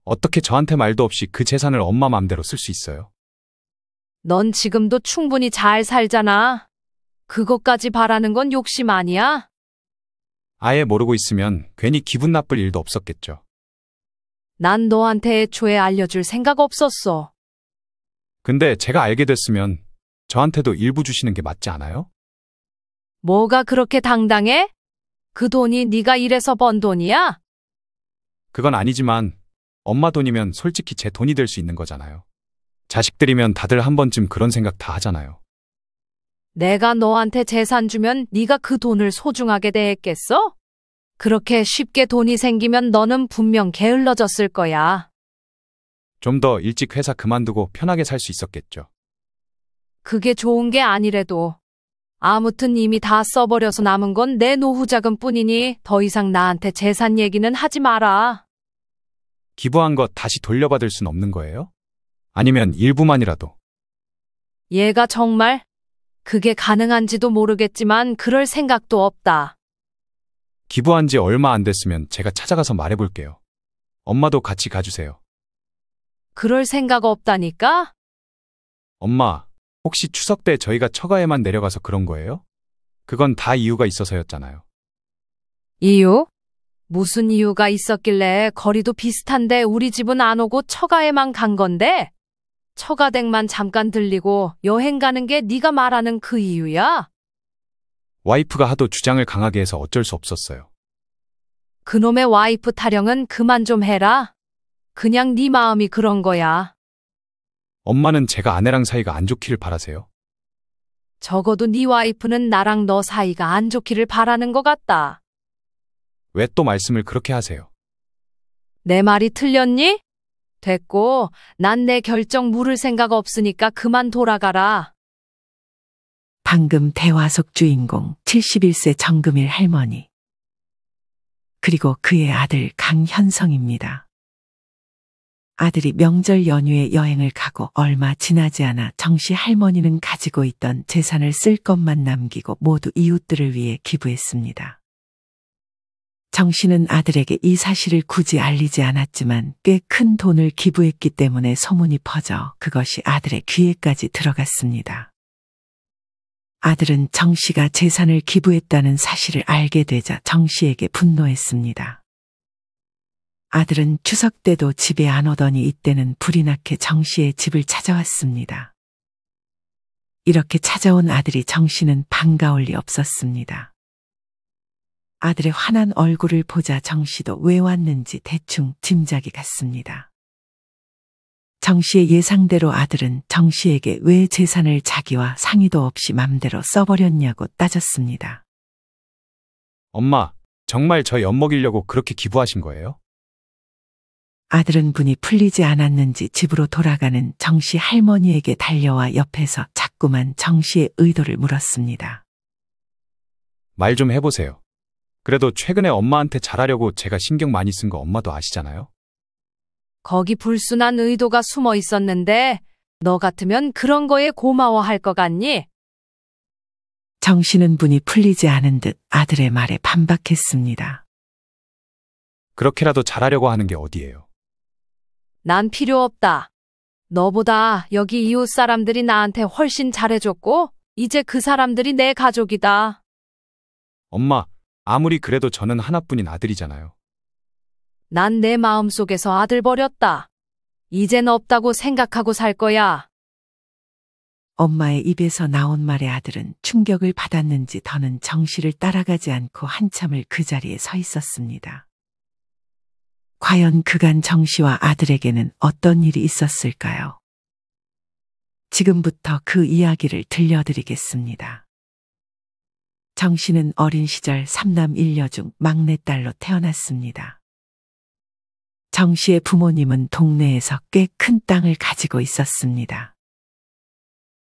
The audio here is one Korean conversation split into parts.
어떻게 저한테 말도 없이 그 재산을 엄마 맘대로 쓸 수 있어요? 넌 지금도 충분히 잘 살잖아. 그것까지 바라는 건 욕심 아니야? 아예 모르고 있으면 괜히 기분 나쁠 일도 없었겠죠. 난 너한테 애초에 알려줄 생각 없었어. 근데 제가 알게 됐으면 저한테도 일부 주시는 게 맞지 않아요? 뭐가 그렇게 당당해? 그 돈이 네가 일해서 번 돈이야? 그건 아니지만 엄마 돈이면 솔직히 제 돈이 될 수 있는 거잖아요. 자식들이면 다들 한 번쯤 그런 생각 다 하잖아요. 내가 너한테 재산 주면 네가 그 돈을 소중하게 대했겠어? 그렇게 쉽게 돈이 생기면 너는 분명 게을러졌을 거야. 좀 더 일찍 회사 그만두고 편하게 살 수 있었겠죠. 그게 좋은 게 아니래도. 아무튼 이미 다 써버려서 남은 건 내 노후 자금뿐이니 더 이상 나한테 재산 얘기는 하지 마라. 기부한 거 다시 돌려받을 순 없는 거예요? 아니면 일부만이라도? 얘가 정말 그게 가능한지도 모르겠지만 그럴 생각도 없다. 기부한 지 얼마 안 됐으면 제가 찾아가서 말해볼게요. 엄마도 같이 가주세요. 그럴 생각 없다니까? 엄마, 혹시 추석 때 저희가 처가에만 내려가서 그런 거예요? 그건 다 이유가 있어서였잖아요. 이유? 무슨 이유가 있었길래 거리도 비슷한데 우리 집은 안 오고 처가에만 간 건데? 처가댁만 잠깐 들리고 여행 가는 게 네가 말하는 그 이유야? 와이프가 하도 주장을 강하게 해서 어쩔 수 없었어요. 그놈의 와이프 타령은 그만 좀 해라. 그냥 네 마음이 그런 거야. 엄마는 제가 아내랑 사이가 안 좋기를 바라세요? 적어도 네 와이프는 나랑 너 사이가 안 좋기를 바라는 것 같다. 왜 또 말씀을 그렇게 하세요? 내 말이 틀렸니? 됐고, 난 내 결정 물을 생각 없으니까 그만 돌아가라. 방금 대화 속 주인공 71세 정금일 할머니. 그리고 그의 아들 강현성입니다. 아들이 명절 연휴에 여행을 가고 얼마 지나지 않아 정씨 할머니는 가지고 있던 재산을 쓸 것만 남기고 모두 이웃들을 위해 기부했습니다. 정씨는 아들에게 이 사실을 굳이 알리지 않았지만 꽤 큰 돈을 기부했기 때문에 소문이 퍼져 그것이 아들의 귀에까지 들어갔습니다. 아들은 정씨가 재산을 기부했다는 사실을 알게 되자 정씨에게 분노했습니다. 아들은 추석 때도 집에 안 오더니 이때는 불이 나게 정씨의 집을 찾아왔습니다. 이렇게 찾아온 아들이 정씨는 반가울 리 없었습니다. 아들의 환한 얼굴을 보자 정씨도 왜 왔는지 대충 짐작이 갔습니다. 정씨의 예상대로 아들은 정씨에게 왜 재산을 자기와 상의도 없이 맘대로 써버렸냐고 따졌습니다. 엄마, 정말 저 엿먹이려고 그렇게 기부하신 거예요? 아들은 분이 풀리지 않았는지 집으로 돌아가는 정씨 할머니에게 달려와 옆에서 자꾸만 정씨의 의도를 물었습니다. 말 좀 해보세요. 그래도 최근에 엄마한테 잘하려고 제가 신경 많이 쓴 거 엄마도 아시잖아요? 거기 불순한 의도가 숨어 있었는데 너 같으면 그런 거에 고마워할 것 같니? 정씨는 분이 풀리지 않은 듯 아들의 말에 반박했습니다. 그렇게라도 잘하려고 하는 게 어디예요? 난 필요 없다. 너보다 여기 이웃 사람들이 나한테 훨씬 잘해줬고 이제 그 사람들이 내 가족이다. 엄마, 아무리 그래도 저는 하나뿐인 아들이잖아요. 난 내 마음속에서 아들 버렸다. 이젠 없다고 생각하고 살 거야. 엄마의 입에서 나온 말에 아들은 충격을 받았는지 더는 정씨를 따라가지 않고 한참을 그 자리에 서 있었습니다. 과연 그간 정씨와 아들에게는 어떤 일이 있었을까요? 지금부터 그 이야기를 들려드리겠습니다. 정씨는 어린 시절 3남 1녀 중 막내딸로 태어났습니다. 정씨의 부모님은 동네에서 꽤 큰 땅을 가지고 있었습니다.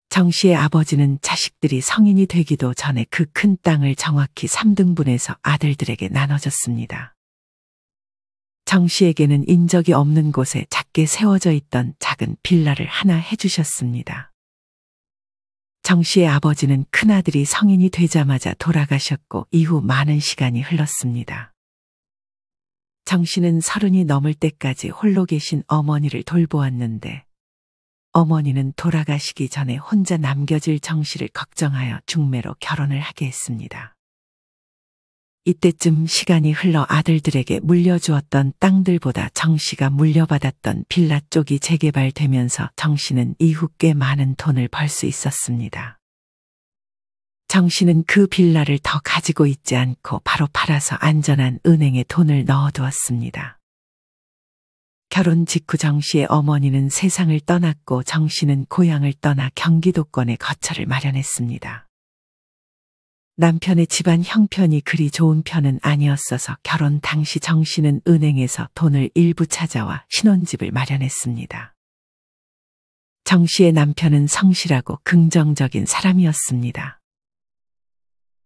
정씨의 아버지는 자식들이 성인이 되기도 전에 그 큰 땅을 정확히 3등분해서 아들들에게 나눠줬습니다. 정씨에게는 인적이 없는 곳에 작게 세워져 있던 작은 빌라를 하나 해주셨습니다. 정씨의 아버지는 큰아들이 성인이 되자마자 돌아가셨고 이후 많은 시간이 흘렀습니다. 정 씨는 30이 넘을 때까지 홀로 계신 어머니를 돌보았는데 어머니는 돌아가시기 전에 혼자 남겨질 정 씨를 걱정하여 중매로 결혼을 하게 했습니다. 이때쯤 시간이 흘러 아들들에게 물려주었던 땅들보다 정 씨가 물려받았던 빌라 쪽이 재개발되면서 정 씨는 이후 꽤 많은 돈을 벌 수 있었습니다. 정 씨는 그 빌라를 더 가지고 있지 않고 바로 팔아서 안전한 은행에 돈을 넣어두었습니다. 결혼 직후 정 씨의 어머니는 세상을 떠났고 정 씨는 고향을 떠나 경기도권에 거처를 마련했습니다. 남편의 집안 형편이 그리 좋은 편은 아니었어서 결혼 당시 정 씨는 은행에서 돈을 일부 찾아와 신혼집을 마련했습니다. 정 씨의 남편은 성실하고 긍정적인 사람이었습니다.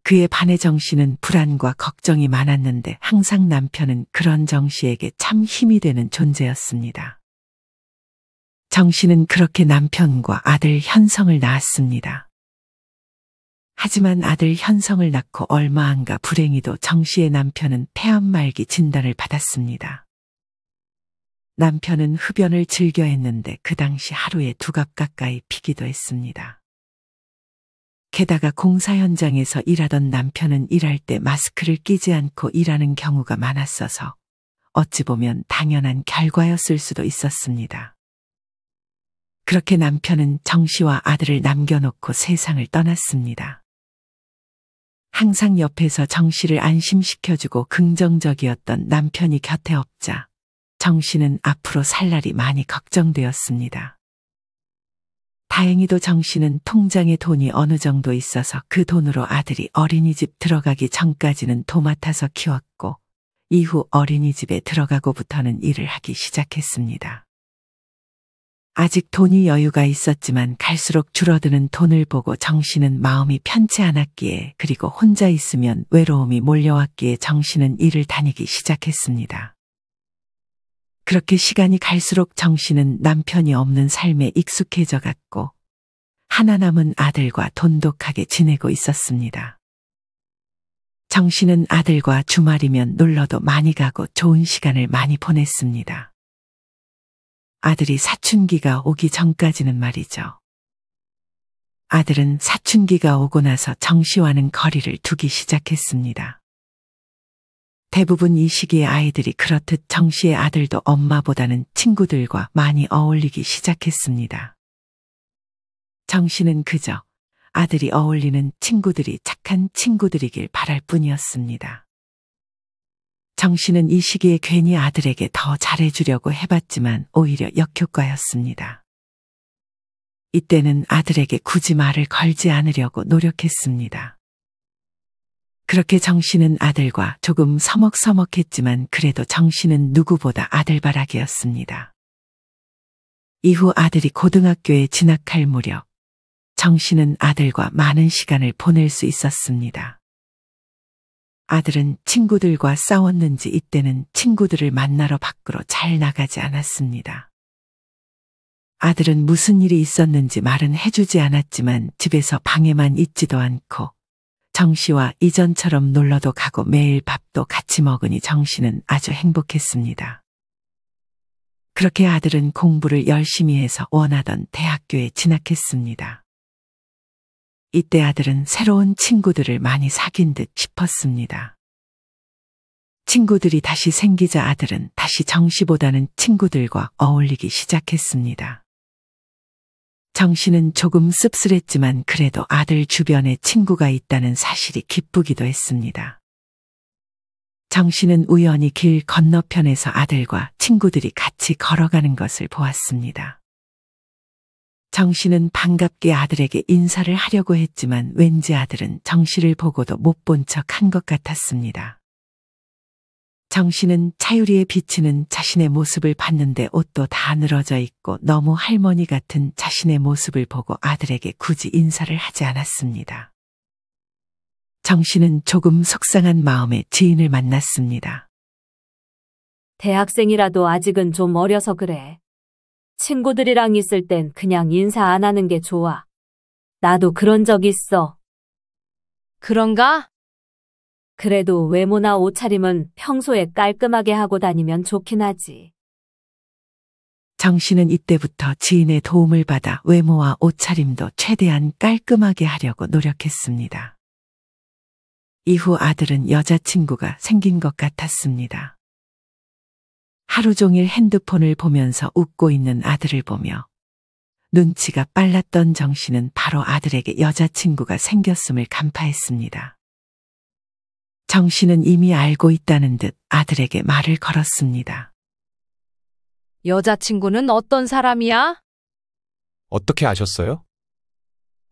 그에 반해 정 씨는 불안과 걱정이 많았는데 항상 남편은 그런 정 씨에게 참 힘이 되는 존재였습니다. 정 씨는 그렇게 남편과 아들 현성을 낳았습니다. 하지만 아들 현성을 낳고 얼마 안가 불행히도 정 씨의 남편은 폐암말기 진단을 받았습니다. 남편은 흡연을 즐겨 했는데 그 당시 하루에 2갑 가까이 피기도 했습니다. 게다가 공사 현장에서 일하던 남편은 일할 때 마스크를 끼지 않고 일하는 경우가 많았어서 어찌 보면 당연한 결과였을 수도 있었습니다. 그렇게 남편은 정 씨와 아들을 남겨놓고 세상을 떠났습니다. 항상 옆에서 정 씨를 안심시켜주고 긍정적이었던 남편이 곁에 없자 정 씨는 앞으로 살 날이 많이 걱정되었습니다. 다행히도 정 씨는 통장에 돈이 어느 정도 있어서 그 돈으로 아들이 어린이집 들어가기 전까지는 도맡아서 키웠고 이후 어린이집에 들어가고부터는 일을 하기 시작했습니다. 아직 돈이 여유가 있었지만 갈수록 줄어드는 돈을 보고 정 씨는 마음이 편치 않았기에 그리고 혼자 있으면 외로움이 몰려왔기에 정 씨는 일을 다니기 시작했습니다. 그렇게 시간이 갈수록 정 씨는 남편이 없는 삶에 익숙해져 갔고 하나 남은 아들과 돈독하게 지내고 있었습니다. 정 씨는 아들과 주말이면 놀러도 많이 가고 좋은 시간을 많이 보냈습니다. 아들이 사춘기가 오기 전까지는 말이죠. 아들은 사춘기가 오고 나서 정 씨와는 거리를 두기 시작했습니다. 대부분 이 시기에 아이들이 그렇듯 정 씨의 아들도 엄마보다는 친구들과 많이 어울리기 시작했습니다. 정 씨는 그저 아들이 어울리는 친구들이 착한 친구들이길 바랄 뿐이었습니다. 정 씨는 이 시기에 괜히 아들에게 더 잘해주려고 해봤지만 오히려 역효과였습니다. 이때는 아들에게 굳이 말을 걸지 않으려고 노력했습니다. 그렇게 정 씨는 아들과 조금 서먹서먹했지만 그래도 정 씨는 누구보다 아들바라기였습니다. 이후 아들이 고등학교에 진학할 무렵 정 씨는 아들과 많은 시간을 보낼 수 있었습니다. 아들은 친구들과 싸웠는지 이때는 친구들을 만나러 밖으로 잘 나가지 않았습니다. 아들은 무슨 일이 있었는지 말은 해주지 않았지만 집에서 방에만 있지도 않고 정 씨와 이전처럼 놀러도 가고 매일 밥도 같이 먹으니 정 씨는 아주 행복했습니다. 그렇게 아들은 공부를 열심히 해서 원하던 대학교에 진학했습니다. 이때 아들은 새로운 친구들을 많이 사귄 듯 싶었습니다. 친구들이 다시 생기자 아들은 다시 정 씨보다는 친구들과 어울리기 시작했습니다. 정 씨는 조금 씁쓸했지만 그래도 아들 주변에 친구가 있다는 사실이 기쁘기도 했습니다. 정 씨는 우연히 길 건너편에서 아들과 친구들이 같이 걸어가는 것을 보았습니다. 정 씨는 반갑게 아들에게 인사를 하려고 했지만 왠지 아들은 정 씨를 보고도 못 본 척 한 것 같았습니다. 정 씨는 차유리에 비치는 자신의 모습을 봤는데 옷도 다 늘어져 있고 너무 할머니 같은 자신의 모습을 보고 아들에게 굳이 인사를 하지 않았습니다. 정 씨는 조금 속상한 마음에 지인을 만났습니다. 대학생이라도 아직은 좀 어려서 그래. 친구들이랑 있을 땐 그냥 인사 안 하는 게 좋아. 나도 그런 적 있어. 그런가? 그래도 외모나 옷차림은 평소에 깔끔하게 하고 다니면 좋긴 하지. 정 씨는 이때부터 지인의 도움을 받아 외모와 옷차림도 최대한 깔끔하게 하려고 노력했습니다. 이후 아들은 여자친구가 생긴 것 같았습니다. 하루 종일 핸드폰을 보면서 웃고 있는 아들을 보며 눈치가 빨랐던 정 씨는 바로 아들에게 여자친구가 생겼음을 간파했습니다. 정 씨는 이미 알고 있다는 듯 아들에게 말을 걸었습니다. 여자친구는 어떤 사람이야? 어떻게 아셨어요?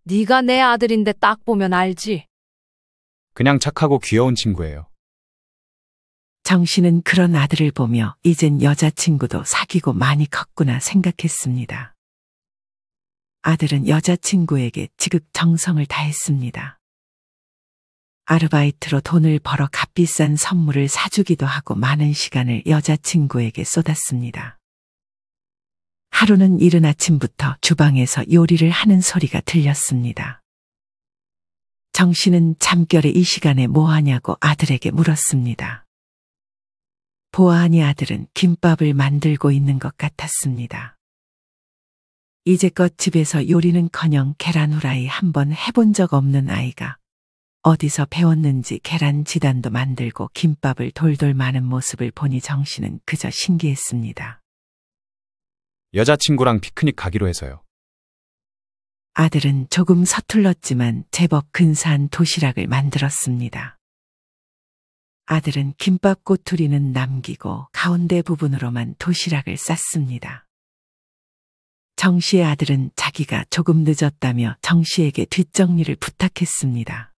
네가 내 아들인데 딱 보면 알지. 그냥 착하고 귀여운 친구예요. 정 씨는 그런 아들을 보며 이젠 여자친구도 사귀고 많이 컸구나 생각했습니다. 아들은 여자친구에게 지극 정성을 다했습니다. 아르바이트로 돈을 벌어 값비싼 선물을 사주기도 하고 많은 시간을 여자친구에게 쏟았습니다. 하루는 이른 아침부터 주방에서 요리를 하는 소리가 들렸습니다. 정 씨는 잠결에 이 시간에 뭐 하냐고 아들에게 물었습니다. 보아하니 아들은 김밥을 만들고 있는 것 같았습니다. 이제껏 집에서 요리는커녕 계란 후라이 한번 해본 적 없는 아이가 어디서 배웠는지 계란 지단도 만들고 김밥을 돌돌 마는 모습을 보니 정 씨는 그저 신기했습니다. 여자친구랑 피크닉 가기로 해서요. 아들은 조금 서툴렀지만 제법 근사한 도시락을 만들었습니다. 아들은 김밥 꼬투리는 남기고 가운데 부분으로만 도시락을 쌌습니다. 정 씨의 아들은 자기가 조금 늦었다며 정 씨에게 뒷정리를 부탁했습니다.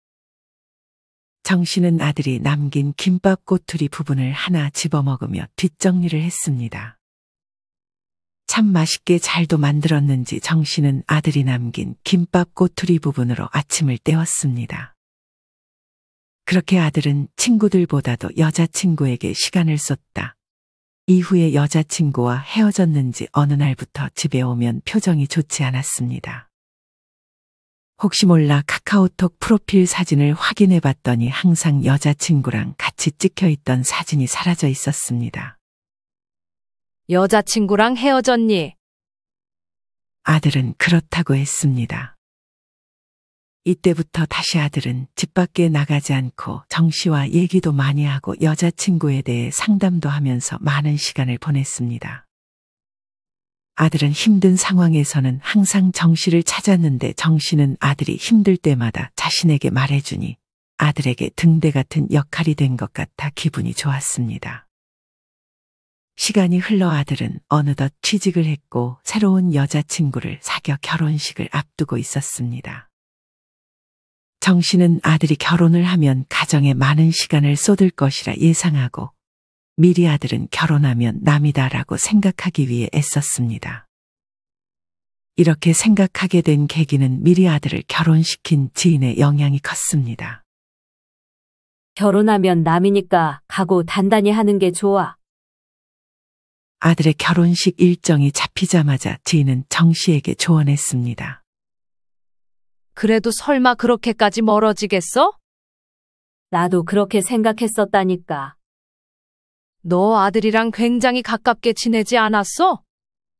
정 씨는 아들이 남긴 김밥 꼬투리 부분을 하나 집어먹으며 뒷정리를 했습니다. 참 맛있게 잘도 만들었는지 정 씨는 아들이 남긴 김밥 꼬투리 부분으로 아침을 때웠습니다. 그렇게 아들은 친구들보다도 여자친구에게 시간을 쏟다. 이후에 여자친구와 헤어졌는지 어느 날부터 집에 오면 표정이 좋지 않았습니다. 혹시 몰라 카카오톡 프로필 사진을 확인해 봤더니 항상 여자친구랑 같이 찍혀 있던 사진이 사라져 있었습니다. 여자친구랑 헤어졌니? 아들은 그렇다고 했습니다. 이때부터 다시 아들은 집 밖에 나가지 않고 정 씨와 얘기도 많이 하고 여자친구에 대해 상담도 하면서 많은 시간을 보냈습니다. 아들은 힘든 상황에서는 항상 정 씨를 찾았는데 정 씨는 아들이 힘들 때마다 자신에게 말해주니 아들에게 등대 같은 역할이 된 것 같아 기분이 좋았습니다. 시간이 흘러 아들은 어느덧 취직을 했고 새로운 여자친구를 사귀어 결혼식을 앞두고 있었습니다. 정 씨는 아들이 결혼을 하면 가정에 많은 시간을 쏟을 것이라 예상하고 미리 아들은 결혼하면 남이다라고 생각하기 위해 애썼습니다. 이렇게 생각하게 된 계기는 미리 아들을 결혼시킨 지인의 영향이 컸습니다. 결혼하면 남이니까 각오 단단히 하는 게 좋아. 아들의 결혼식 일정이 잡히자마자 지인은 정 씨에게 조언했습니다. 그래도 설마 그렇게까지 멀어지겠어? 나도 그렇게 생각했었다니까. 너 아들이랑 굉장히 가깝게 지내지 않았어?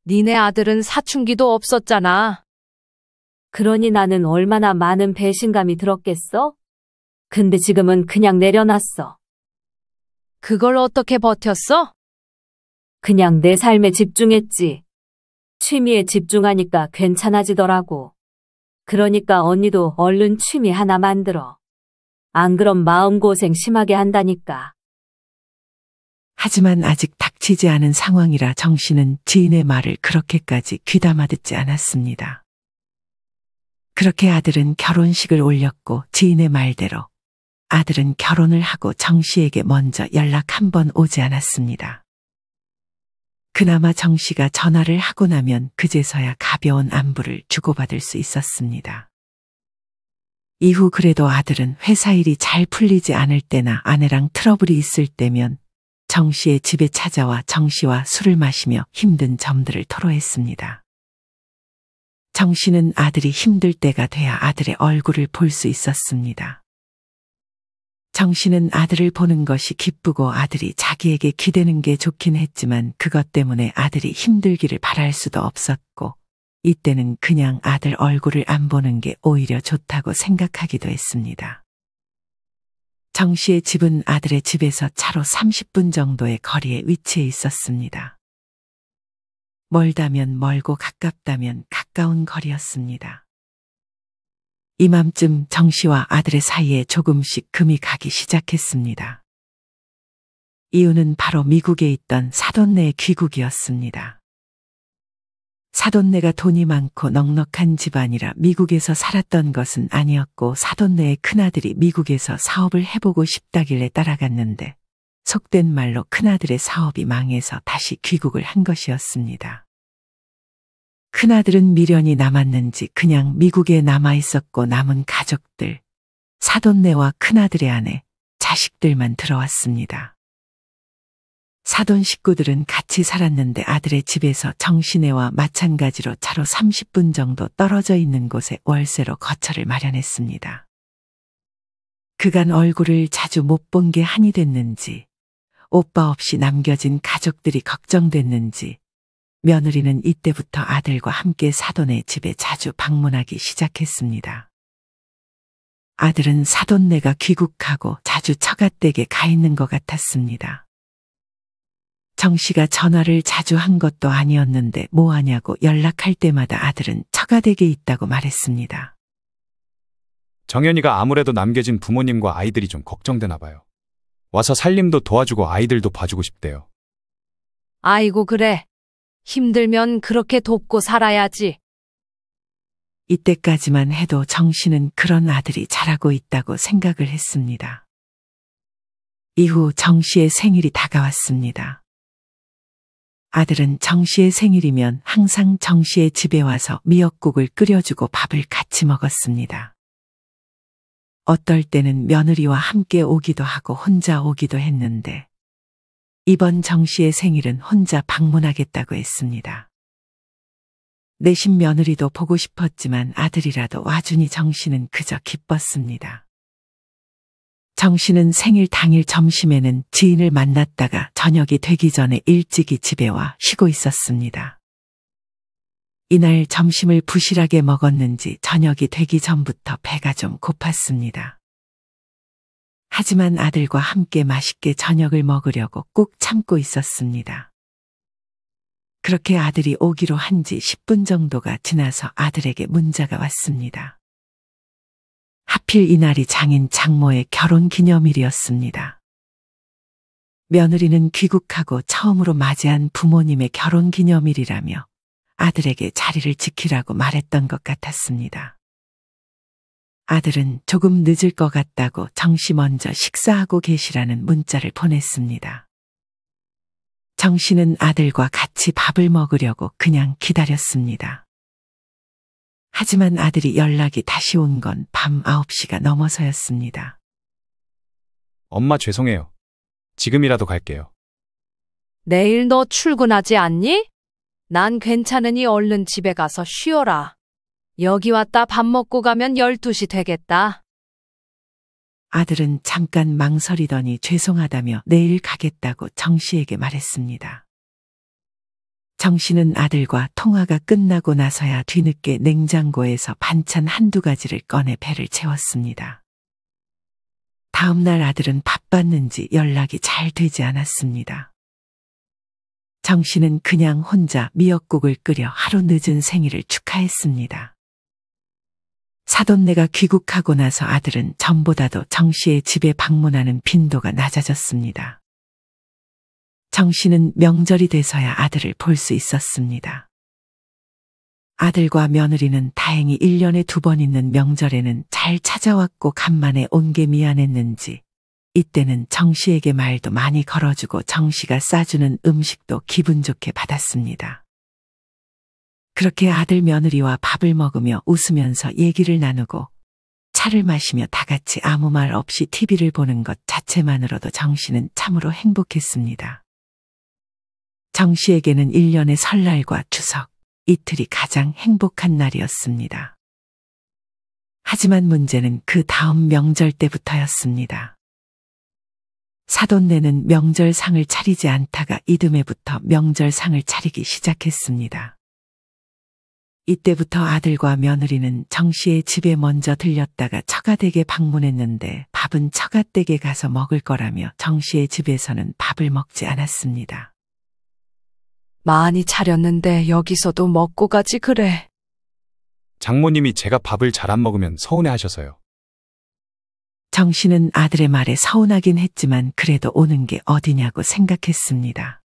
니네 아들은 사춘기도 없었잖아. 그러니 나는 얼마나 많은 배신감이 들었겠어? 근데 지금은 그냥 내려놨어. 그걸 어떻게 버텼어? 그냥 내 삶에 집중했지. 취미에 집중하니까 괜찮아지더라고. 그러니까 언니도 얼른 취미 하나 만들어. 안 그럼 마음고생 심하게 한다니까. 하지만 아직 닥치지 않은 상황이라 정 씨는 지인의 말을 그렇게까지 귀담아 듣지 않았습니다. 그렇게 아들은 결혼식을 올렸고 지인의 말대로 아들은 결혼을 하고 정 씨에게 먼저 연락 한 번 오지 않았습니다. 그나마 정 씨가 전화를 하고 나면 그제서야 가벼운 안부를 주고받을 수 있었습니다. 이후 그래도 아들은 회사 일이 잘 풀리지 않을 때나 아내랑 트러블이 있을 때면 정 씨의 집에 찾아와 정 씨와 술을 마시며 힘든 점들을 토로했습니다. 정 씨는 아들이 힘들 때가 돼야 아들의 얼굴을 볼 수 있었습니다. 정 씨는 아들을 보는 것이 기쁘고 아들이 자기에게 기대는 게 좋긴 했지만 그것 때문에 아들이 힘들기를 바랄 수도 없었고 이때는 그냥 아들 얼굴을 안 보는 게 오히려 좋다고 생각하기도 했습니다. 정 씨의 집은 아들의 집에서 차로 30분 정도의 거리에 위치해 있었습니다. 멀다면 멀고 가깝다면 가까운 거리였습니다. 이맘쯤 정 씨와 아들의 사이에 조금씩 금이 가기 시작했습니다. 이유는 바로 미국에 있던 사돈네의 귀국이었습니다. 사돈네가 돈이 많고 넉넉한 집안이라 미국에서 살았던 것은 아니었고 사돈네의 큰아들이 미국에서 사업을 해보고 싶다길래 따라갔는데 속된 말로 큰아들의 사업이 망해서 다시 귀국을 한 것이었습니다. 큰아들은 미련이 남았는지 그냥 미국에 남아 있었고 남은 가족들, 사돈네와 큰아들의 아내, 자식들만 들어왔습니다. 사돈 식구들은 같이 살았는데 아들의 집에서 정씨네와 마찬가지로 차로 30분 정도 떨어져 있는 곳에 월세로 거처를 마련했습니다. 그간 얼굴을 자주 못 본 게 한이 됐는지, 오빠 없이 남겨진 가족들이 걱정됐는지, 며느리는 이때부터 아들과 함께 사돈의 집에 자주 방문하기 시작했습니다. 아들은 사돈네가 귀국하고 자주 처갓댁에 가 있는 것 같았습니다. 정 씨가 전화를 자주 한 것도 아니었는데 뭐 하냐고 연락할 때마다 아들은 처가댁에 있다고 말했습니다. 정연이가 아무래도 남겨진 부모님과 아이들이 좀 걱정되나 봐요. 와서 살림도 도와주고 아이들도 봐주고 싶대요. 아이고, 그래. 힘들면 그렇게 돕고 살아야지. 이때까지만 해도 정 씨는 그런 아들이 자라고 있다고 생각을 했습니다. 이후 정 씨의 생일이 다가왔습니다. 아들은 정 씨의 생일이면 항상 정 씨의 집에 와서 미역국을 끓여주고 밥을 같이 먹었습니다. 어떨 때는 며느리와 함께 오기도 하고 혼자 오기도 했는데 이번 정 씨의 생일은 혼자 방문하겠다고 했습니다. 내신 며느리도 보고 싶었지만 아들이라도 와주니 정 씨는 그저 기뻤습니다. 정 씨는 생일 당일 점심에는 지인을 만났다가 저녁이 되기 전에 일찍이 집에 와 쉬고 있었습니다. 이날 점심을 부실하게 먹었는지 저녁이 되기 전부터 배가 좀 고팠습니다. 하지만 아들과 함께 맛있게 저녁을 먹으려고 꾹 참고 있었습니다. 그렇게 아들이 오기로 한 지 10분 정도가 지나서 아들에게 문자가 왔습니다. 하필 이날이 장인 장모의 결혼 기념일이었습니다. 며느리는 귀국하고 처음으로 맞이한 부모님의 결혼 기념일이라며 아들에게 자리를 지키라고 말했던 것 같았습니다. 아들은 조금 늦을 것 같다고 정 씨 먼저 식사하고 계시라는 문자를 보냈습니다. 정 씨는 아들과 같이 밥을 먹으려고 그냥 기다렸습니다. 하지만 아들이 연락이 다시 온 건 밤 9시가 넘어서였습니다. 엄마 죄송해요. 지금이라도 갈게요. 내일 너 출근하지 않니? 난 괜찮으니 얼른 집에 가서 쉬어라. 여기 왔다 밥 먹고 가면 12시 되겠다. 아들은 잠깐 망설이더니 죄송하다며 내일 가겠다고 정 씨에게 말했습니다. 정 씨는 아들과 통화가 끝나고 나서야 뒤늦게 냉장고에서 반찬 한두 가지를 꺼내 배를 채웠습니다. 다음 날 아들은 바빴는지 연락이 잘 되지 않았습니다. 정 씨는 그냥 혼자 미역국을 끓여 하루 늦은 생일을 축하했습니다. 사돈네가 귀국하고 나서 아들은 전보다도 정 씨의 집에 방문하는 빈도가 낮아졌습니다. 정 씨는 명절이 돼서야 아들을 볼 수 있었습니다. 아들과 며느리는 다행히 1년에 2번 있는 명절에는 잘 찾아왔고 간만에 온 게 미안했는지 이때는 정 씨에게 말도 많이 걸어주고 정 씨가 싸주는 음식도 기분 좋게 받았습니다. 그렇게 아들 며느리와 밥을 먹으며 웃으면서 얘기를 나누고 차를 마시며 다 같이 아무 말 없이 TV를 보는 것 자체만으로도 정 씨는 참으로 행복했습니다. 정 씨에게는 1년의 설날과 추석, 이틀이 가장 행복한 날이었습니다. 하지만 문제는 그 다음 명절 때부터였습니다. 사돈네는 명절상을 차리지 않다가 이듬해부터 명절상을 차리기 시작했습니다. 이때부터 아들과 며느리는 정 씨의 집에 먼저 들렸다가 처가댁에 방문했는데 밥은 처가댁에 가서 먹을 거라며 정 씨의 집에서는 밥을 먹지 않았습니다. 많이 차렸는데 여기서도 먹고 가지 그래. 장모님이 제가 밥을 잘 안 먹으면 서운해 하셔서요. 정 씨는 아들의 말에 서운하긴 했지만 그래도 오는 게 어디냐고 생각했습니다.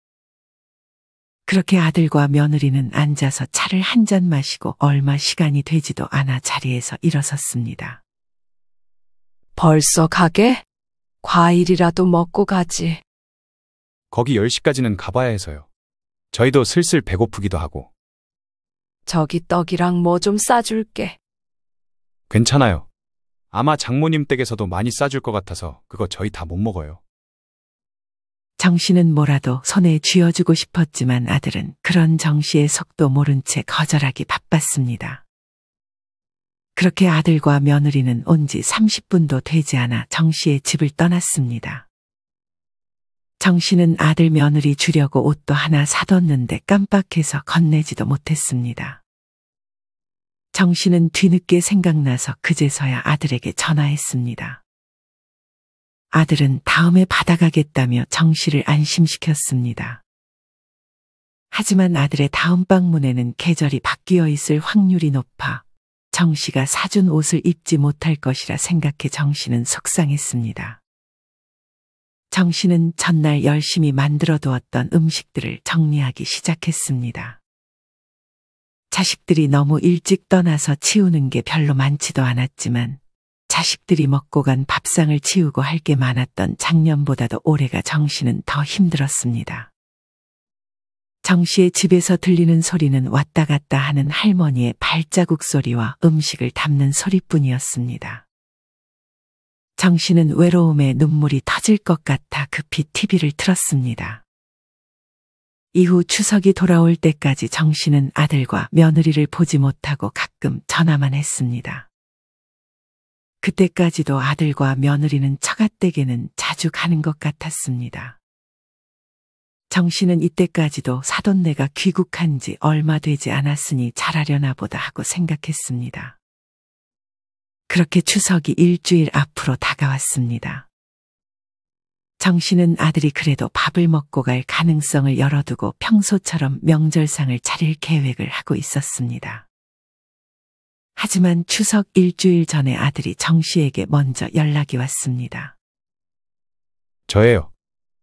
그렇게 아들과 며느리는 앉아서 차를 한 잔 마시고 얼마 시간이 되지도 않아 자리에서 일어섰습니다. 벌써 가게? 과일이라도 먹고 가지. 거기 10시까지는 가봐야 해서요. 저희도 슬슬 배고프기도 하고. 저기 떡이랑 뭐 좀 싸줄게. 괜찮아요. 아마 장모님 댁에서도 많이 싸줄 것 같아서 그거 저희 다 못 먹어요. 정 씨는 뭐라도 손에 쥐어주고 싶었지만 아들은 그런 정 씨의 속도 모른 채 거절하기 바빴습니다. 그렇게 아들과 며느리는 온 지 30분도 되지 않아 정 씨의 집을 떠났습니다. 정 씨는 아들 며느리 주려고 옷도 하나 사뒀는데 깜빡해서 건네지도 못했습니다. 정 씨는 뒤늦게 생각나서 그제서야 아들에게 전화했습니다. 아들은 다음에 받아가겠다며 정 씨를 안심시켰습니다. 하지만 아들의 다음 방문에는 계절이 바뀌어 있을 확률이 높아 정 씨가 사준 옷을 입지 못할 것이라 생각해 정 씨는 속상했습니다. 정 씨는 전날 열심히 만들어 두었던 음식들을 정리하기 시작했습니다. 자식들이 너무 일찍 떠나서 치우는 게 별로 많지도 않았지만 자식들이 먹고 간 밥상을 치우고 할 게 많았던 작년보다도 올해가 정 씨는 더 힘들었습니다. 정 씨의 집에서 들리는 소리는 왔다 갔다 하는 할머니의 발자국 소리와 음식을 담는 소리뿐이었습니다. 정 씨는 외로움에 눈물이 터질 것 같아 급히 TV를 틀었습니다. 이후 추석이 돌아올 때까지 정 씨는 아들과 며느리를 보지 못하고 가끔 전화만 했습니다. 그때까지도 아들과 며느리는 처가댁에는 자주 가는 것 같았습니다. 정 씨는 이때까지도 사돈네가 귀국한 지 얼마 되지 않았으니 잘하려나 보다 하고 생각했습니다. 그렇게 추석이 일주일 앞으로 다가왔습니다. 정 씨는 아들이 그래도 밥을 먹고 갈 가능성을 열어두고 평소처럼 명절상을 차릴 계획을 하고 있었습니다. 하지만 추석 일주일 전에 아들이 정 씨에게 먼저 연락이 왔습니다. 저예요.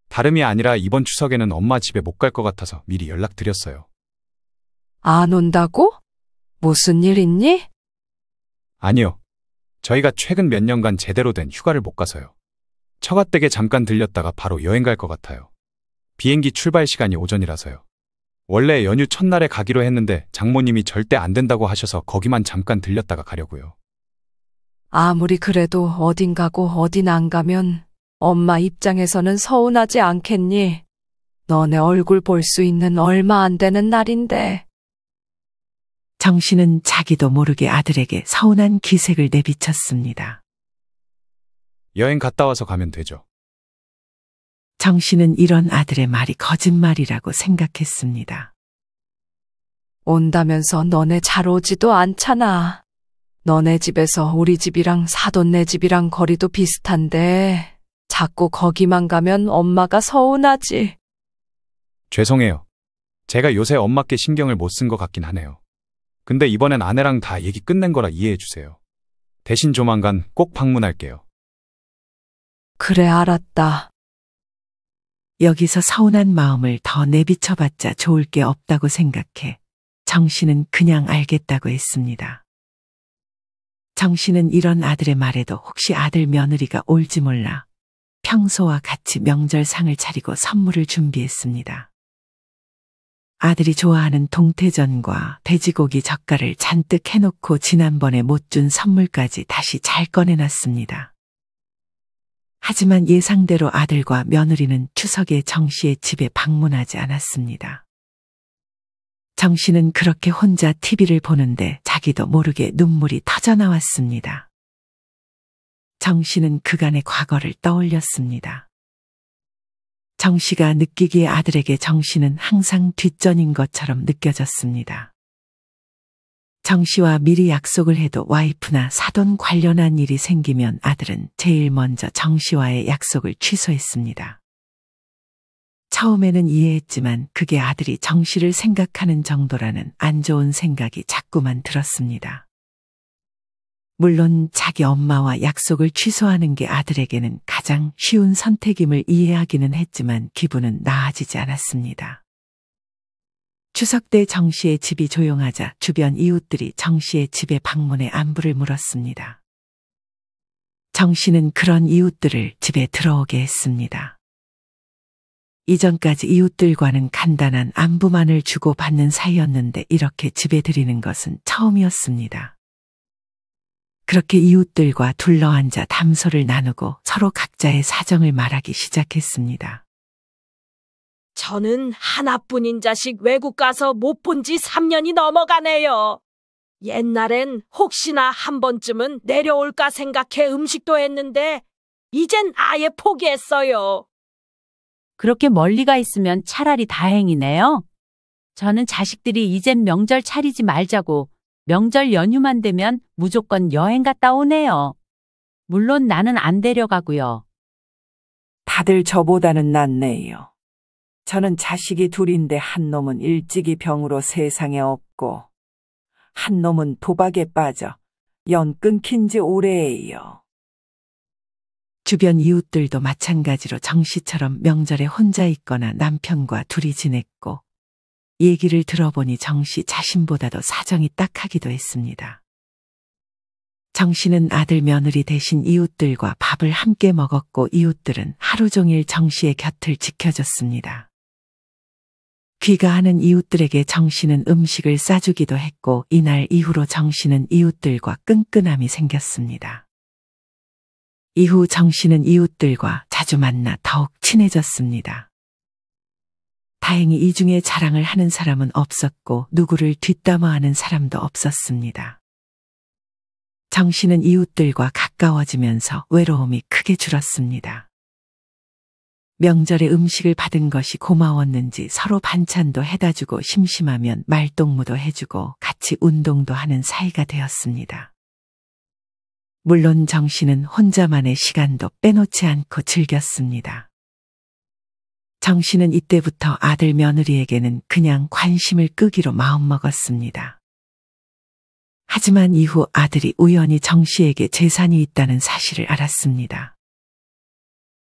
다름이 아니라 이번 추석에는 엄마 집에 못 갈 것 같아서 미리 연락드렸어요. 안 온다고? 무슨 일 있니? 아니요. 저희가 최근 몇 년간 제대로 된 휴가를 못 가서요. 처가댁에 잠깐 들렸다가 바로 여행 갈 것 같아요. 비행기 출발 시간이 오전이라서요. 원래 연휴 첫날에 가기로 했는데 장모님이 절대 안 된다고 하셔서 거기만 잠깐 들렸다가 가려고요. 아무리 그래도 어딘 가고 어딘 안 가면 엄마 입장에서는 서운하지 않겠니? 너네 얼굴 볼 수 있는 얼마 안 되는 날인데. 정 씨는 자기도 모르게 아들에게 서운한 기색을 내비쳤습니다. 여행 갔다 와서 가면 되죠. 정 씨는 이런 아들의 말이 거짓말이라고 생각했습니다. 온다면서 너네 잘 오지도 않잖아. 너네 집에서 우리 집이랑 사돈네 집이랑 거리도 비슷한데 자꾸 거기만 가면 엄마가 서운하지. 죄송해요. 제가 요새 엄마께 신경을 못 쓴 것 같긴 하네요. 근데 이번엔 아내랑 다 얘기 끝낸 거라 이해해 주세요. 대신 조만간 꼭 방문할게요. 그래, 알았다. 여기서 서운한 마음을 더 내비쳐봤자 좋을 게 없다고 생각해 정 씨는 그냥 알겠다고 했습니다. 정 씨는 이런 아들의 말에도 혹시 아들 며느리가 올지 몰라 평소와 같이 명절상을 차리고 선물을 준비했습니다. 아들이 좋아하는 동태전과 돼지고기 젓갈을 잔뜩 해놓고 지난번에 못 준 선물까지 다시 잘 꺼내놨습니다. 하지만 예상대로 아들과 며느리는 추석에 정 씨의 집에 방문하지 않았습니다. 정 씨는 그렇게 혼자 TV를 보는데 자기도 모르게 눈물이 터져나왔습니다. 정 씨는 그간의 과거를 떠올렸습니다. 정 씨가 느끼기에 아들에게 정 씨는 항상 뒷전인 것처럼 느껴졌습니다. 정 씨와 미리 약속을 해도 와이프나 사돈 관련한 일이 생기면 아들은 제일 먼저 정 씨와의 약속을 취소했습니다. 처음에는 이해했지만 그게 아들이 정 씨를 생각하는 정도라는 안 좋은 생각이 자꾸만 들었습니다. 물론 자기 엄마와 약속을 취소하는 게 아들에게는 가장 쉬운 선택임을 이해하기는 했지만 기분은 나아지지 않았습니다. 추석 때 정 씨의 집이 조용하자 주변 이웃들이 정 씨의 집에 방문해 안부를 물었습니다. 정 씨는 그런 이웃들을 집에 들어오게 했습니다. 이전까지 이웃들과는 간단한 안부만을 주고받는 사이였는데 이렇게 집에 들이는 것은 처음이었습니다. 그렇게 이웃들과 둘러앉아 담소를 나누고 서로 각자의 사정을 말하기 시작했습니다. 저는 하나뿐인 자식 외국 가서 못 본 지 3년이 넘어가네요. 옛날엔 혹시나 한 번쯤은 내려올까 생각해 음식도 했는데 이젠 아예 포기했어요. 그렇게 멀리 가 있으면 차라리 다행이네요. 저는 자식들이 이젠 명절 차리지 말자고 명절 연휴만 되면 무조건 여행 갔다 오네요. 물론 나는 안 데려가고요. 다들 저보다는 낫네요. 저는 자식이 둘인데 한 놈은 일찍이 병으로 세상에 없고 한 놈은 도박에 빠져 연 끊긴 지 오래예요. 주변 이웃들도 마찬가지로 정 씨처럼 명절에 혼자 있거나 남편과 둘이 지냈고 얘기를 들어보니 정 씨 자신보다도 사정이 딱하기도 했습니다. 정 씨는 아들 며느리 대신 이웃들과 밥을 함께 먹었고 이웃들은 하루 종일 정 씨의 곁을 지켜줬습니다. 귀가하는 이웃들에게 정 씨는 음식을 싸주기도 했고 이날 이후로 정 씨는 이웃들과 끈끈함이 생겼습니다. 이후 정 씨는 이웃들과 자주 만나 더욱 친해졌습니다. 다행히 이 중에 자랑을 하는 사람은 없었고 누구를 뒷담화하는 사람도 없었습니다. 정 씨는 이웃들과 가까워지면서 외로움이 크게 줄었습니다. 명절에 음식을 받은 것이 고마웠는지 서로 반찬도 해다주고 심심하면 말동무도 해주고 같이 운동도 하는 사이가 되었습니다. 물론 정 씨는 혼자만의 시간도 빼놓지 않고 즐겼습니다. 정 씨는 이때부터 아들 며느리에게는 그냥 관심을 끄기로 마음먹었습니다. 하지만 이후 아들이 우연히 정 씨에게 재산이 있다는 사실을 알았습니다.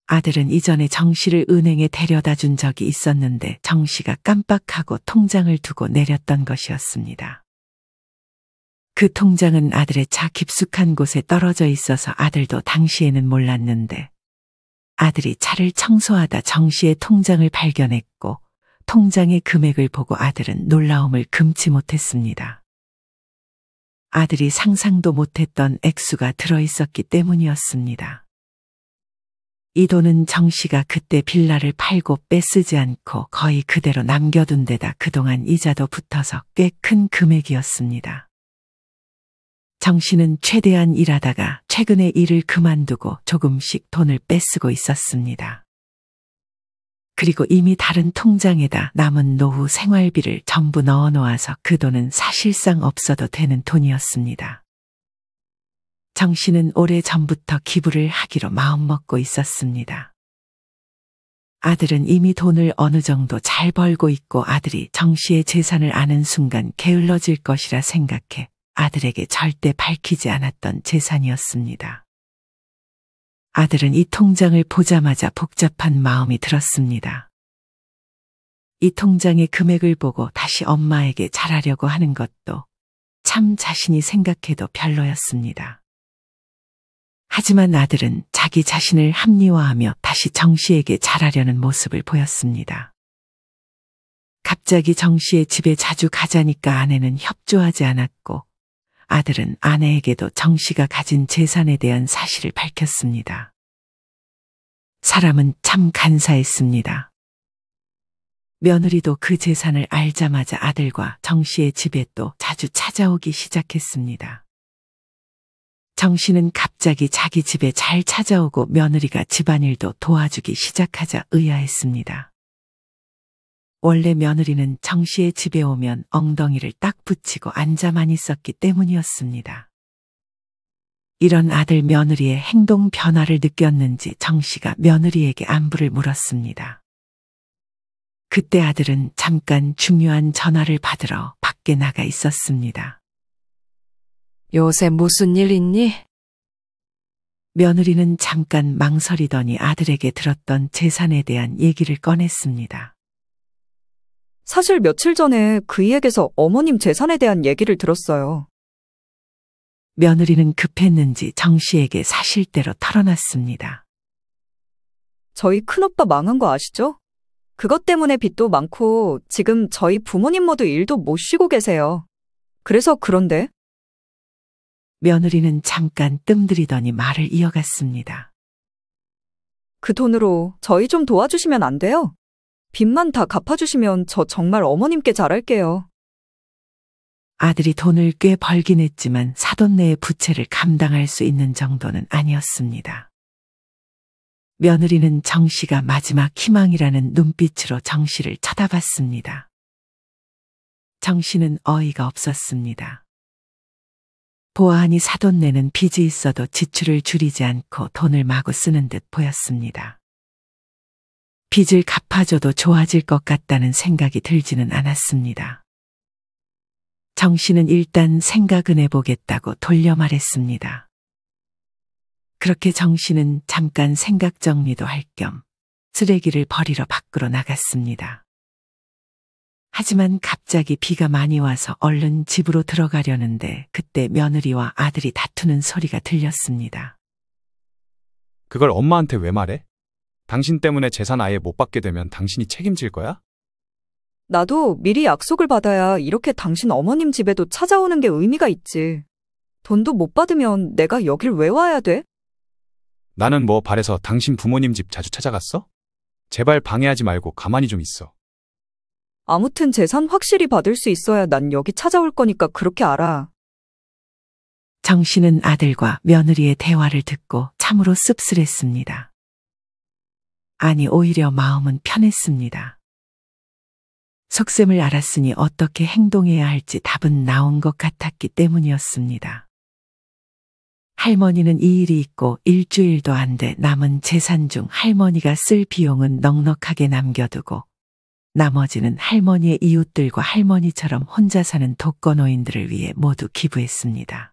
아들은 이전에 정 씨를 은행에 데려다 준 적이 있었는데 정 씨가 깜빡하고 통장을 두고 내렸던 것이었습니다. 그 통장은 아들의 차 깊숙한 곳에 떨어져 있어서 아들도 당시에는 몰랐는데 아들이 차를 청소하다 정 씨의 통장을 발견했고 통장의 금액을 보고 아들은 놀라움을 금치 못했습니다. 아들이 상상도 못했던 액수가 들어있었기 때문이었습니다. 이 돈은 정 씨가 그때 빌라를 팔고 빼쓰지 않고 거의 그대로 남겨둔 데다 그동안 이자도 붙어서 꽤 큰 금액이었습니다. 정 씨는 최대한 일하다가 최근에 일을 그만두고 조금씩 돈을 빼쓰고 있었습니다. 그리고 이미 다른 통장에다 남은 노후 생활비를 전부 넣어놓아서 그 돈은 사실상 없어도 되는 돈이었습니다. 정 씨는 오래전부터 기부를 하기로 마음먹고 있었습니다. 아들은 이미 돈을 어느 정도 잘 벌고 있고 아들이 정 씨의 재산을 아는 순간 게을러질 것이라 생각해 아들에게 절대 밝히지 않았던 재산이었습니다. 아들은 이 통장을 보자마자 복잡한 마음이 들었습니다. 이 통장의 금액을 보고 다시 엄마에게 잘하려고 하는 것도 참 자신이 생각해도 별로였습니다. 하지만 아들은 자기 자신을 합리화하며 다시 정 씨에게 잘하려는 모습을 보였습니다. 갑자기 정 씨의 집에 자주 가자니까 아내는 협조하지 않았고 아들은 아내에게도 정 씨가 가진 재산에 대한 사실을 밝혔습니다. 사람은 참 간사했습니다. 며느리도 그 재산을 알자마자 아들과 정 씨의 집에 또 자주 찾아오기 시작했습니다. 정 씨는 갑자기 자기 집에 잘 찾아오고 며느리가 집안일도 도와주기 시작하자 의아했습니다. 원래 며느리는 정 씨의 집에 오면 엉덩이를 딱 붙이고 앉아만 있었기 때문이었습니다. 이런 아들 며느리의 행동 변화를 느꼈는지 정 씨가 며느리에게 안부를 물었습니다. 그때 아들은 잠깐 중요한 전화를 받으러 밖에 나가 있었습니다. 요새 무슨 일 있니? 며느리는 잠깐 망설이더니 아들에게 들었던 재산에 대한 얘기를 꺼냈습니다. 사실 며칠 전에 그이에게서 어머님 재산에 대한 얘기를 들었어요. 며느리는 급했는지 정 씨에게 사실대로 털어놨습니다. 저희 큰오빠 망한 거 아시죠? 그것 때문에 빚도 많고 지금 저희 부모님 모두 일도 못 쉬고 계세요. 그래서 그런데 며느리는 잠깐 뜸들이더니 말을 이어갔습니다. 그 돈으로 저희 좀 도와주시면 안 돼요? 빚만 다 갚아주시면 저 정말 어머님께 잘할게요. 아들이 돈을 꽤 벌긴 했지만 사돈네의 부채를 감당할 수 있는 정도는 아니었습니다. 며느리는 정 씨가 마지막 희망이라는 눈빛으로 정 씨를 쳐다봤습니다. 정 씨는 어이가 없었습니다. 보아하니 사돈네는 빚이 있어도 지출을 줄이지 않고 돈을 마구 쓰는 듯 보였습니다. 빚을 갚아줘도 좋아질 것 같다는 생각이 들지는 않았습니다. 정 씨는 일단 생각은 해보겠다고 돌려 말했습니다. 그렇게 정 씨는 잠깐 생각 정리도 할 겸 쓰레기를 버리러 밖으로 나갔습니다. 하지만 갑자기 비가 많이 와서 얼른 집으로 들어가려는데 그때 며느리와 아들이 다투는 소리가 들렸습니다. 그걸 엄마한테 왜 말해? 당신 때문에 재산 아예 못 받게 되면 당신이 책임질 거야? 나도 미리 약속을 받아야 이렇게 당신 어머님 집에도 찾아오는 게 의미가 있지. 돈도 못 받으면 내가 여길 왜 와야 돼? 나는 뭐 바래서 당신 부모님 집 자주 찾아갔어? 제발 방해하지 말고 가만히 좀 있어. 아무튼 재산 확실히 받을 수 있어야 난 여기 찾아올 거니까 그렇게 알아. 정 씨는 아들과 며느리의 대화를 듣고 참으로 씁쓸했습니다. 아니, 오히려 마음은 편했습니다. 속셈을 알았으니 어떻게 행동해야 할지 답은 나온 것 같았기 때문이었습니다. 할머니는 이 일이 있고 일주일도 안 돼 남은 재산 중 할머니가 쓸 비용은 넉넉하게 남겨두고 나머지는 할머니의 이웃들과 할머니처럼 혼자 사는 독거노인들을 위해 모두 기부했습니다.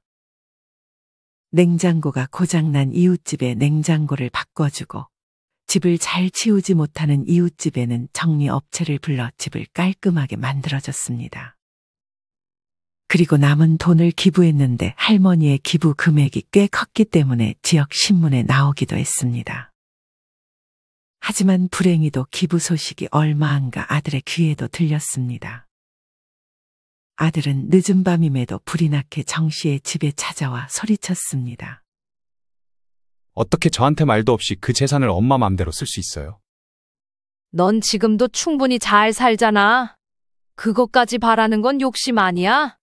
냉장고가 고장난 이웃집에 냉장고를 바꿔주고 집을 잘 치우지 못하는 이웃집에는 정리업체를 불러 집을 깔끔하게 만들어줬습니다. 그리고 남은 돈을 기부했는데 할머니의 기부 금액이 꽤 컸기 때문에 지역 신문에 나오기도 했습니다. 하지만 불행히도 기부 소식이 얼마 안 가 아들의 귀에도 들렸습니다. 아들은 늦은 밤임에도 불이 나게 정 씨의 집에 찾아와 소리쳤습니다. 어떻게 저한테 말도 없이 그 재산을 엄마 맘대로 쓸 수 있어요? 넌 지금도 충분히 잘 살잖아. 그것까지 바라는 건 욕심 아니야?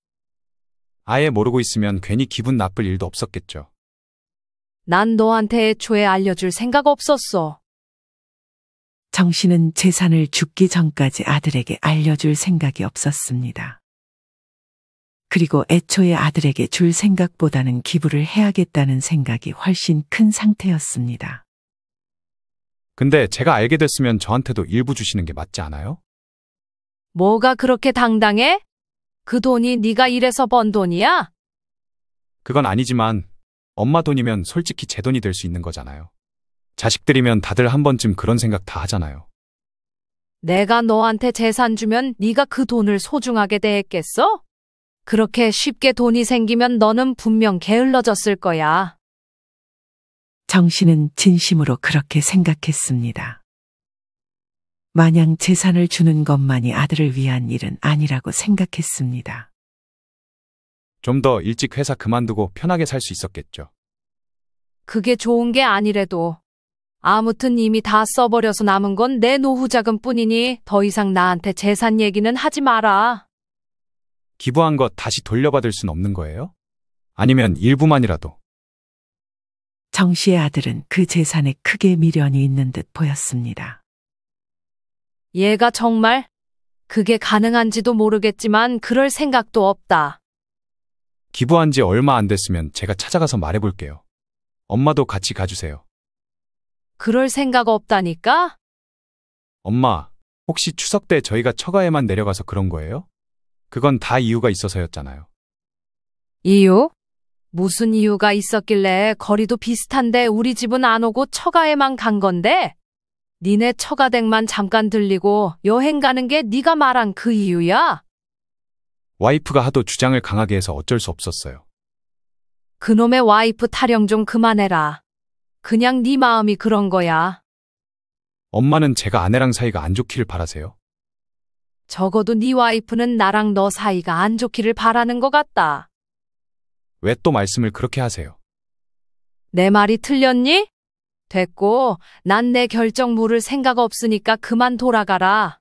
아예 모르고 있으면 괜히 기분 나쁠 일도 없었겠죠. 난 너한테 애초에 알려줄 생각 없었어. 정 씨는 재산을 죽기 전까지 아들에게 알려줄 생각이 없었습니다. 그리고 애초에 아들에게 줄 생각보다는 기부를 해야겠다는 생각이 훨씬 큰 상태였습니다. 근데 제가 알게 됐으면 저한테도 일부 주시는 게 맞지 않아요? 뭐가 그렇게 당당해? 그 돈이 네가 일해서 번 돈이야? 그건 아니지만 엄마 돈이면 솔직히 제 돈이 될 수 있는 거잖아요. 자식들이면 다들 한 번쯤 그런 생각 다 하잖아요. 내가 너한테 재산 주면 네가 그 돈을 소중하게 대했겠어? 그렇게 쉽게 돈이 생기면 너는 분명 게을러졌을 거야. 정 씨는 진심으로 그렇게 생각했습니다. 마냥 재산을 주는 것만이 아들을 위한 일은 아니라고 생각했습니다. 좀 더 일찍 회사 그만두고 편하게 살 수 있었겠죠. 그게 좋은 게 아니래도. 아무튼 이미 다 써버려서 남은 건 내 노후 자금뿐이니 더 이상 나한테 재산 얘기는 하지 마라. 기부한 거 다시 돌려받을 순 없는 거예요? 아니면 일부만이라도? 정 씨의 아들은 그 재산에 크게 미련이 있는 듯 보였습니다. 얘가 정말 그게 가능한지도 모르겠지만 그럴 생각도 없다. 기부한 지 얼마 안 됐으면 제가 찾아가서 말해볼게요. 엄마도 같이 가주세요. 그럴 생각 없다니까? 엄마, 혹시 추석 때 저희가 처가에만 내려가서 그런 거예요? 그건 다 이유가 있어서였잖아요. 이유? 무슨 이유가 있었길래 거리도 비슷한데 우리 집은 안 오고 처가에만 간 건데? 니네 처가댁만 잠깐 들리고 여행 가는 게 네가 말한 그 이유야? 와이프가 하도 주장을 강하게 해서 어쩔 수 없었어요. 그놈의 와이프 타령 좀 그만해라. 그냥 네 마음이 그런 거야. 엄마는 제가 아내랑 사이가 안 좋기를 바라세요? 적어도 네 와이프는 나랑 너 사이가 안 좋기를 바라는 것 같다. 왜 또 말씀을 그렇게 하세요? 내 말이 틀렸니? 됐고, 난 내 결정 물을 생각 없으니까 그만 돌아가라.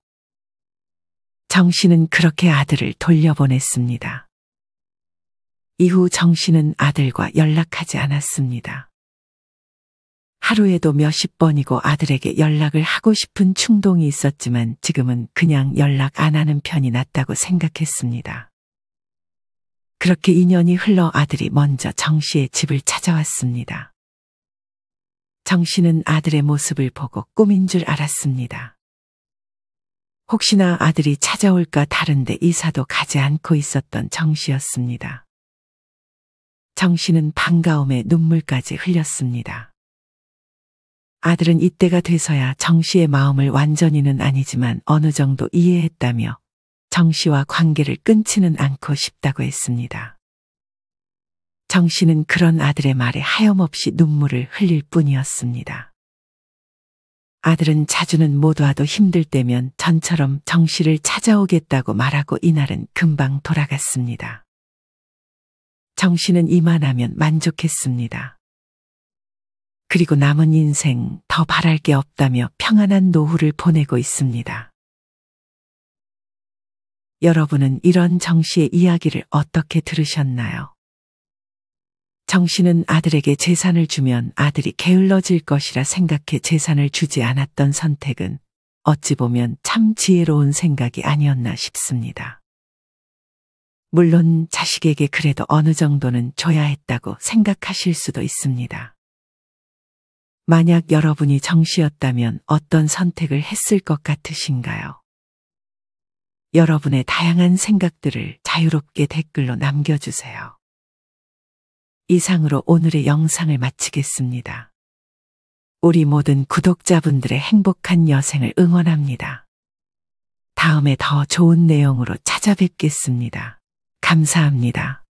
정 씨는 그렇게 아들을 돌려보냈습니다. 이후 정 씨는 아들과 연락하지 않았습니다. 하루에도 몇십 번이고 아들에게 연락을 하고 싶은 충동이 있었지만 지금은 그냥 연락 안 하는 편이 낫다고 생각했습니다. 그렇게 2년이 흘러 아들이 먼저 정 씨의 집을 찾아왔습니다. 정 씨는 아들의 모습을 보고 꿈인 줄 알았습니다. 혹시나 아들이 찾아올까 다른데 이사도 가지 않고 있었던 정 씨였습니다. 정 씨는 반가움에 눈물까지 흘렸습니다. 아들은 이때가 돼서야 정 씨의 마음을 완전히는 아니지만 어느 정도 이해했다며 정 씨와 관계를 끊지는 않고 싶다고 했습니다. 정 씨는 그런 아들의 말에 하염없이 눈물을 흘릴 뿐이었습니다. 아들은 자주는 못 와도 힘들 때면 전처럼 정 씨를 찾아오겠다고 말하고 이날은 금방 돌아갔습니다. 정 씨는 이만하면 만족했습니다. 그리고 남은 인생 더 바랄 게 없다며 평안한 노후를 보내고 있습니다. 여러분은 이런 정 씨의 이야기를 어떻게 들으셨나요? 정 씨는 아들에게 재산을 주면 아들이 게을러질 것이라 생각해 재산을 주지 않았던 선택은 어찌 보면 참 지혜로운 생각이 아니었나 싶습니다. 물론 자식에게 그래도 어느 정도는 줘야 했다고 생각하실 수도 있습니다. 만약 여러분이 정 씨였다면 어떤 선택을 했을 것 같으신가요? 여러분의 다양한 생각들을 자유롭게 댓글로 남겨주세요. 이상으로 오늘의 영상을 마치겠습니다. 우리 모든 구독자분들의 행복한 여생을 응원합니다. 다음에 더 좋은 내용으로 찾아뵙겠습니다. 감사합니다.